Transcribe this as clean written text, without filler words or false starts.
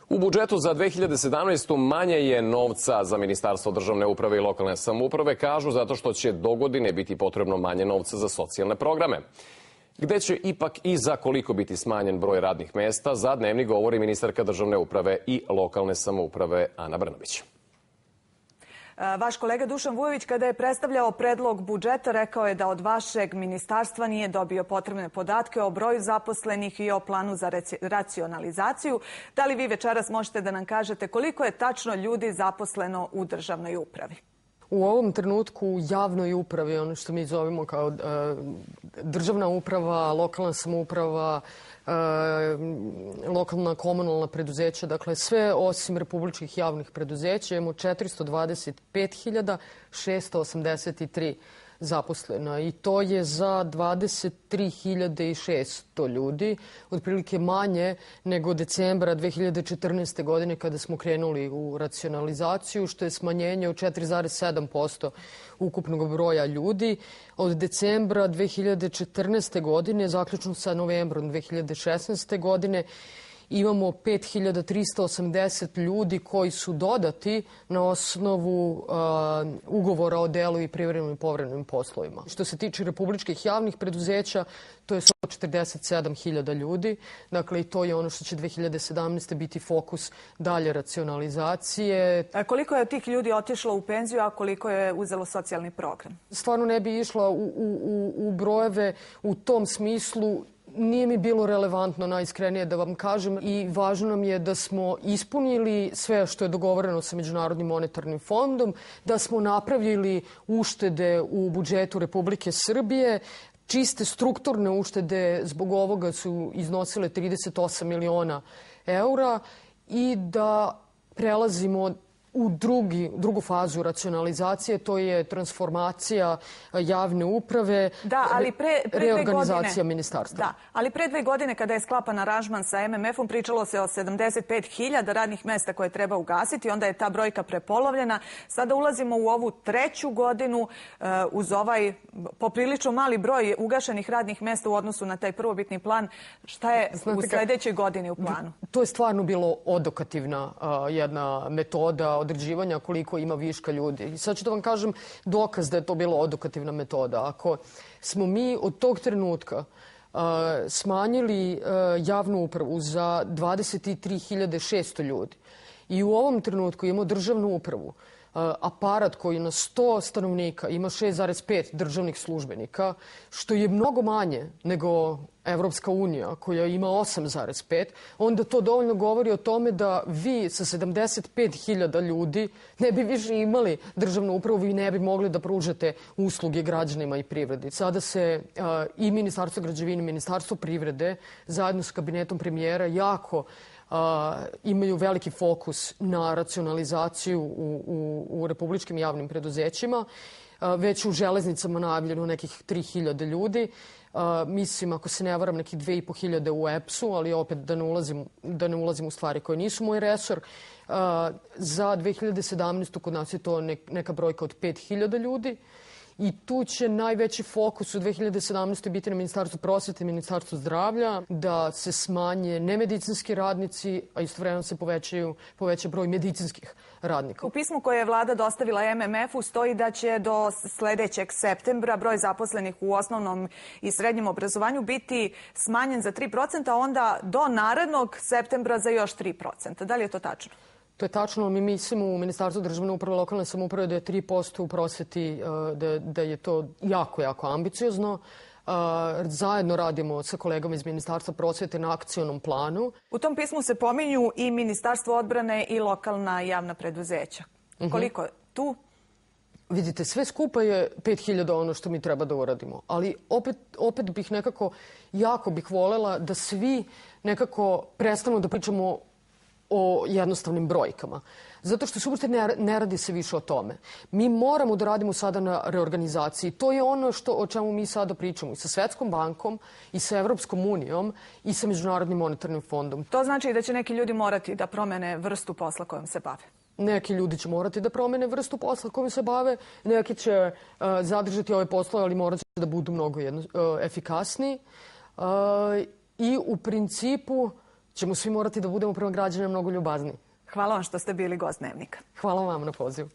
U budžetu za 2017. manje je novca za Ministarstvo državne uprave i lokalne samouprave, kažu zato što će dogodine biti potrebno manje novca za socijalne programe. Gde će ipak i za koliko biti smanjen broj radnih mesta, za Dnevnik govori ministarka državne uprave i lokalne samouprave Ana Brnabić. Vaš kolega Dušan Vujović, kada je predstavljao predlog budžeta, rekao je da od vašeg ministarstva nije dobio potrebne podatke o broju zaposlenih i o planu za racionalizaciju. Da li vi večeras možete da nam kažete koliko je tačno ljudi zaposleno u državnoj upravi? U ovom trenutku u javnoj upravi, ono što mi zovemo kao državna uprava, lokalna samouprava, lokalna komunalna preduzeća, dakle sve osim republičkih javnih preduzeća, imamo 425.683 zaposlena i to je za 23.600 ljudi, otprilike manje nego decembra 2014. godine kada smo krenuli u racionalizaciju, što je smanjenje od 4,7% ukupnog broja ljudi. Od decembra 2014. godine, zaključno sa novembrom 2016. godine, imamo 5.380 ljudi koji su dodati na osnovu ugovora o delu i privremenim i povremenim poslovima. Što se tiče republičkih javnih preduzeća, to je 147.000 ljudi. Dakle, i to je ono što će 2017. biti fokus dalje racionalizacije. A koliko je tih ljudi otišlo u penziju, a koliko je uzelo socijalni program? Stvarno ne bi išla u brojeve u tom smislu. Nije mi bilo relevantno, najiskrenije da vam kažem, i važno nam je da smo ispunili sve što je dogovoreno sa Međunarodnim monetarnim fondom, da smo napravili uštede u budžetu Republike Srbije. Čiste strukturne uštede zbog ovoga su iznosile 38 miliona eura i da prelazimo u drugu fazu racionalizacije, to je transformacija javne uprave, reorganizacija ministarstva. Da, ali pre 2 godine kada je sklapan aranžman sa MMF-om pričalo se o 75.000 radnih mesta koje treba ugasiti, onda je ta brojka prepolovljena. Sada ulazimo u ovu 3. godinu uz ovaj poprilično mali broj ugašenih radnih mesta u odnosu na taj prvobitni plan. Šta je u sledećoj godini u planu? To je stvarno bilo odokativna jedna metoda određivanja koliko ima viška ljudi. I sad ću da vam kažem dokaz da je to bila odokativna metoda. Ako smo mi od tog trenutka smanjili javnu upravu za 23.600 ljudi i u ovom trenutku imamo državnu upravu, aparat koji na 100 stanovnika ima 6,5 državnih službenika, što je mnogo manje nego Evropska unija koja ima 8,5, onda to dovoljno govori o tome da vi sa 75.000 ljudi ne bi više imali državnu upravu, vi ne bi mogli da pružate usluge građanima i privredi. Sada se i Ministarstvo građevine i Ministarstvo privrede zajedno sa kabinetom premijera jako imaju veliki fokus na racionalizaciju u republičkim javnim preduzećima. Već u železnicama najavljeno nekih 3.000 ljudi. Mislim, ako se ne varam, nekih 2.500 u EPS-u, ali opet da ne ulazim u stvari koje nisu moj resor. Za 2017. kod nas je to neka brojka od 5.000 ljudi. I tu će najveći fokus u 2017. biti na Ministarstvu prosvete i Ministarstvu zdravlja, da se smanje nemedicinski radnici, a istovremeno se poveća broj medicinskih radnika. U pismu koje je vlada dostavila MMF-u stoji da će do sledećeg septembra broj zaposlenih u osnovnom i srednjem obrazovanju biti smanjen za 3%, a onda do narednog septembra za još 3%. Da li je to tačno? To je tačno. Mi mislimo u Ministarstvu državne uprave i lokalne samouprave da je 3% u prosveti, da je to jako, jako ambiciozno. Zajedno radimo sa kolegama iz Ministarstva prosvete na akcionom planu. U tom pismu se pominju i Ministarstvo odbrane i lokalna javna preduzeća. Koliko je tu? Vidite, sve skupa je 5.000 ono što mi treba da uradimo. Ali opet bih nekako, jako bih volela da svi nekako prestanu da pričamo o jednostavnim brojkama. Zato što se uopšte ne radi se više o tome. Mi moramo da radimo sada na reorganizaciji. To je ono o čemu mi sada pričamo i sa Svetskom bankom i sa Evropskom unijom i sa Međunarodnim monetarnim fondom. To znači da će neki ljudi morati da promene vrstu posla kojom se bave? Neki ljudi će morati da promene vrstu posla kojom se bave, neki će zadržati ove poslove, ali morat će da budu mnogo efikasniji. I u principu ćemo svi morati da budemo prema građanima mnogo ljubazniji. Hvala vam što ste bili gost Dnevnika. Hvala vam na pozivu.